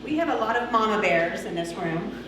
We have a lot of mama bears in this room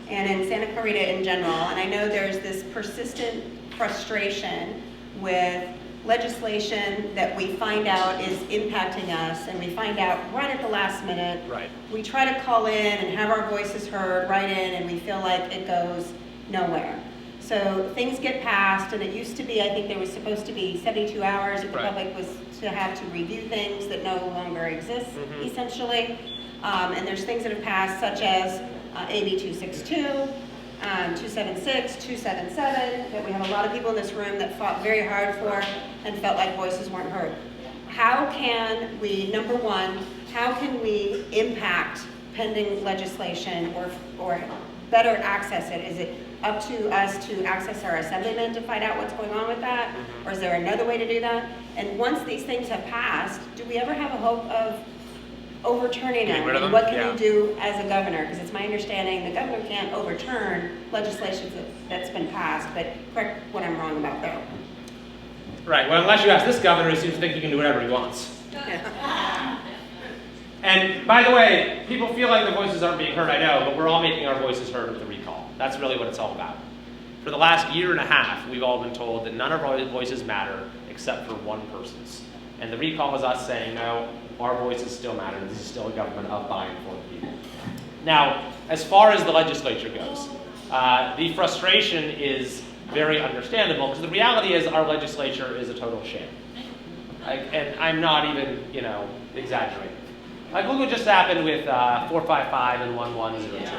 and in Santa Clarita in general, and I know there's this persistent frustration with legislation that we find out is impacting us, and we find out right at the last minute. Right. We try to call in and have our voices heard right in, and we feel like it goes nowhere. So things get passed, and it used to be, I think there was supposed to be 72 hours if the public was to have to review things that no longer exist, essentially. And there's things that have passed, such as AB 262, 276, 277, that we have a lot of people in this room that fought very hard for and felt like voices weren't heard. How can we, number one, how can we impact pending legislation or better access it? Is it up to us to access our assemblymen to find out what's going on with that? Or is there another way to do that? And once these things have passed, do we ever have a hope of overturning them? And what can we do as a governor? Because it's my understanding the governor can't overturn legislation that's been passed, but correct what I'm wrong about there. Right, well, unless you ask this governor, he seems to think he can do whatever he wants. And by the way, people feel like their voices aren't being heard, I know, but we're all making our voices heard with the recall. That's really what it's all about. For the last year and a half, we've all been told that none of our voices matter except for one person's. And the recall is us saying, no, our voices still matter. This is still a government of, by, and for the people. Now, as far as the legislature goes, the frustration is very understandable, because the reality is our legislature is a total sham. And I'm not even, exaggerating. Like, look what just happened with 455 and 1102.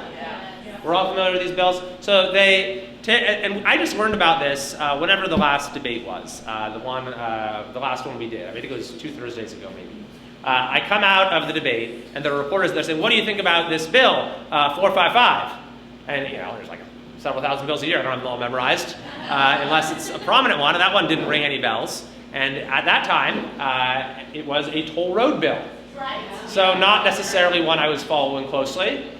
We're all familiar with these bills. So and I just learned about this whenever the last debate was, the last one we did. I think it was 2 Thursdays ago, maybe. I come out of the debate, and the reporters, they're saying, what do you think about this bill, 455? And, there's like several thousand bills a year. I don't have them all memorized, unless it's a prominent one, and that one didn't ring any bells. And at that time, it was a toll road bill. So not necessarily one I was following closely.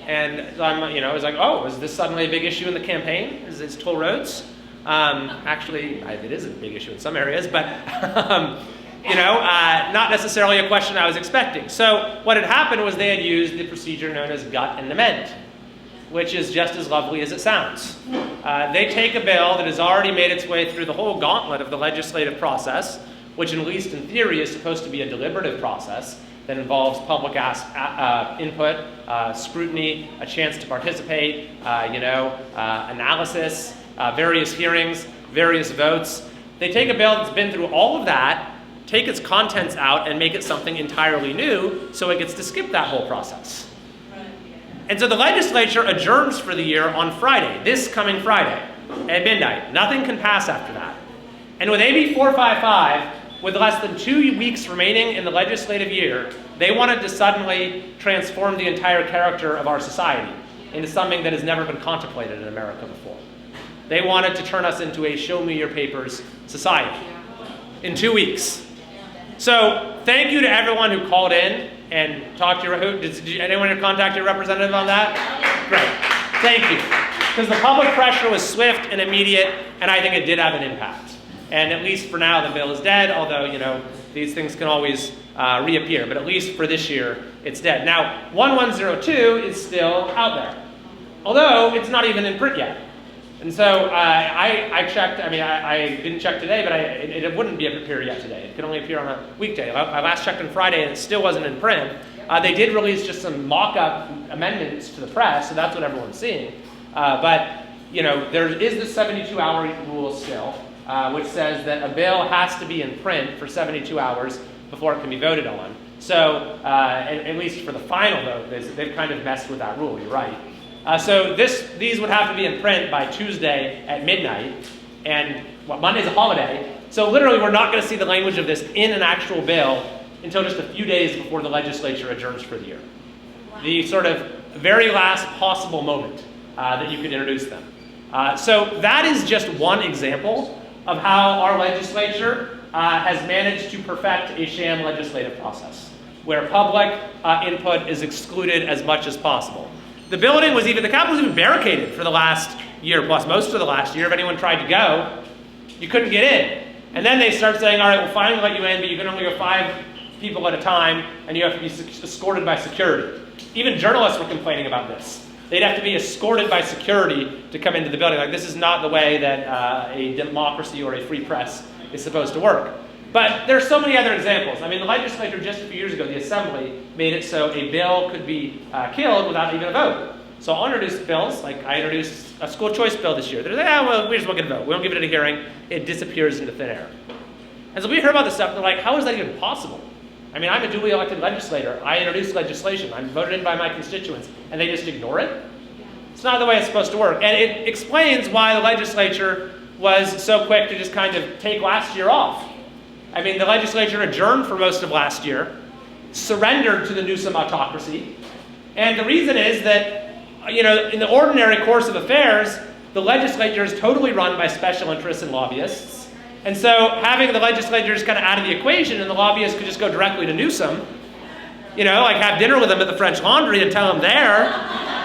And I was like, oh, is this suddenly a big issue in the campaign? Is this toll roads? Actually, it is a big issue in some areas, but not necessarily a question I was expecting. So what had happened was they had used the procedure known as gut and amend, which is just as lovely as it sounds. They take a bill that has already made its way through the whole gauntlet of the legislative process, which at least in theory is supposed to be a deliberative process that involves public input, scrutiny, a chance to participate, analysis, various hearings, various votes. They take a bill that's been through all of that, take its contents out, and make it something entirely new, so it gets to skip that whole process. And so the legislature adjourns for the year on Friday, this coming Friday, at midnight. Nothing can pass after that. And with AB 455, with less than 2 weeks remaining in the legislative year, they wanted to suddenly transform the entire character of our society into something that has never been contemplated in America before. They wanted to turn us into a show me your papers society in 2 weeks. So thank you to everyone who called in and talked to your, did anyone contact your representative on that? Great, thank you. Because the public pressure was swift and immediate, and I think it did have an impact. And at least for now, the bill is dead, although, these things can always reappear. But at least for this year, it's dead. Now, 1102 is still out there, although it's not even in print yet. And so I checked, I didn't check today, but it wouldn't be appear yet today. It can only appear on a weekday. I last checked on Friday, and it still wasn't in print. They did release just some mock-up amendments to the press, so that's what everyone's seeing. But, there is this 72-hour rule still, which says that a bill has to be in print for 72 hours before it can be voted on. So, at least for the final vote, they've kind of messed with that rule, you're right. So these would have to be in print by Tuesday at midnight, and Monday's a holiday, so literally we're not going to see the language of this in an actual bill until just a few days before the legislature adjourns for the year. The sort of very last possible moment that you could introduce them. So that is just one example of how our legislature has managed to perfect a sham legislative process, where public input is excluded as much as possible. The Capitol was even barricaded for the last year plus, most of the last year. If anyone tried to go, you couldn't get in. And then they start saying, all right, we'll finally let you in, but you can only go 5 people at a time, and you have to be escorted by security. Even journalists were complaining about this. They'd have to be escorted by security to come into the building. Like, this is not the way that a democracy or a free press is supposed to work. But there are so many other examples. I mean, the legislature just a few years ago, the Assembly, made it so a bill could be killed without even a vote. So I'll introduce bills, like I introduced a school choice bill this year. They're like, well, we just won't get a vote. We don't give it a hearing. It disappears into thin air. And so we heard about this stuff, and they're like, how is that even possible? I mean, I'm a duly elected legislator. I introduce legislation. I'm voted in by my constituents, and they just ignore it? It's not the way it's supposed to work. And it explains why the legislature was so quick to just kind of take last year off. I mean, the legislature adjourned for most of last year, surrendered to the Newsom autocracy, and the reason is that, you know, in the ordinary course of affairs, the legislature is totally run by special interests and lobbyists, and so having the legislators kind of out of the equation and the lobbyists could just go directly to Newsom, you know, like have dinner with them at the French Laundry and tell them there,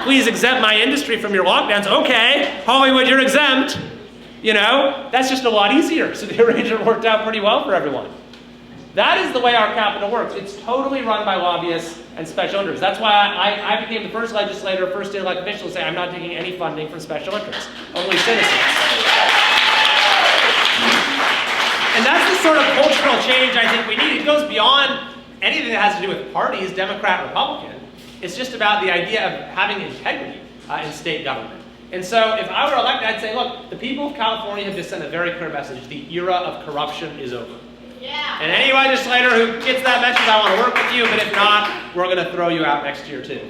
please exempt my industry from your lockdowns. Okay, Hollywood, you're exempt. You know, that's just a lot easier. So the arrangement worked out pretty well for everyone. That is the way our capital works. It's totally run by lobbyists and special interests. That's why I became the first legislator, first state elected official to say I'm not taking any funding from special interests, only citizens. And that's the sort of cultural change I think we need. It goes beyond anything that has to do with parties, Democrat, Republican. It's just about the idea of having integrity in state government. And so if I were elected, I'd say, look, the people of California have just sent a very clear message. The era of corruption is over. Yeah. And any legislator who gets that message, I want to work with you, but if not, we're going to throw you out next year too.